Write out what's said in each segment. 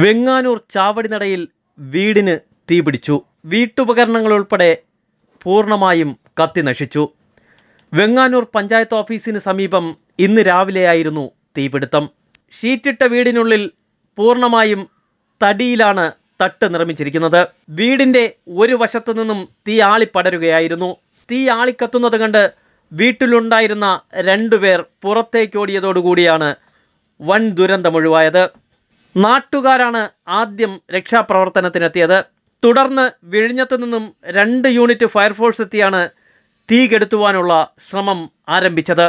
വെങ്ങാനൂർ ചാവടിനടയിൽ വീടിന് തീപിടിച്ചു. വീട്ടുപകരണങ്ങൾ ഉൾപ്പെടെ പൂർണ്ണമായും കത്തിനശിച്ചു. വെങ്ങാനൂർ പഞ്ചായത്ത് ഓഫീസിന് സമീപം ഇന്ന് രാവിലെയായിരുന്നു തീപിടുത്തം. ഷീറ്റിട്ട വീടിനുള്ളിൽ പൂർണ്ണമായും തടിയിലാണ് തട്ട് നിർമ്മിച്ചിരിക്കുന്നത്. വീടിൻ്റെ ഒരു വശത്തു നിന്നും തീ ആളിപ്പടരുകയായിരുന്നു. തീ ആളിക്കത്തുന്നത് കണ്ട് വീട്ടിലുണ്ടായിരുന്ന 2 പേർ പുറത്തേക്കോടിയതോടുകൂടിയാണ് വൻ ദുരന്തമൊഴിവായത്. നാട്ടുകാരാണ് ആദ്യം രക്ഷാപ്രവർത്തനത്തിനെത്തിയത്. തുടർന്ന് വിഴിഞ്ഞത്തു നിന്നും 2 യൂണിറ്റ് ഫയർഫോഴ്സ് എത്തിയാണ് തീ കെടുത്തുവാനുള്ള ശ്രമം ആരംഭിച്ചത്.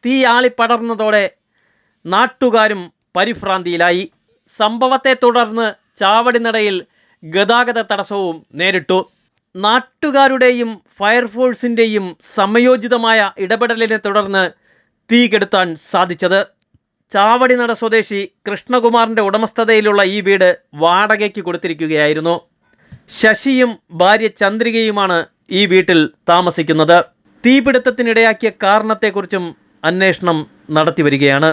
തീ ആളിപ്പടർന്നതോടെ നാട്ടുകാരും പരിഭ്രാന്തിയിലായി. സംഭവത്തെ തുടർന്ന് ചാവടിനടയിൽ ഗതാഗത തടസ്സവും നേരിട്ടു. നാട്ടുകാരുടെയും ഫയർഫോഴ്സിൻ്റെയും സമയോചിതമായ ഇടപെടലിനെ തുടർന്ന് തീ കെടുത്താൻ സാധിച്ചത്. ചാവടിനട സ്വദേശി കൃഷ്ണകുമാറിൻ്റെ ഉടമസ്ഥതയിലുള്ള ഈ വീട് വാടകയ്ക്ക് കൊടുത്തിരിക്കുകയായിരുന്നു. ശശിയും ഭാര്യ ചന്ദ്രികയുമാണ് ഈ വീട്ടിൽ താമസിക്കുന്നത്. തീപിടുത്തത്തിനിടയാക്കിയ കാരണത്തെക്കുറിച്ചും അന്വേഷണം നടത്തിവരികയാണ്.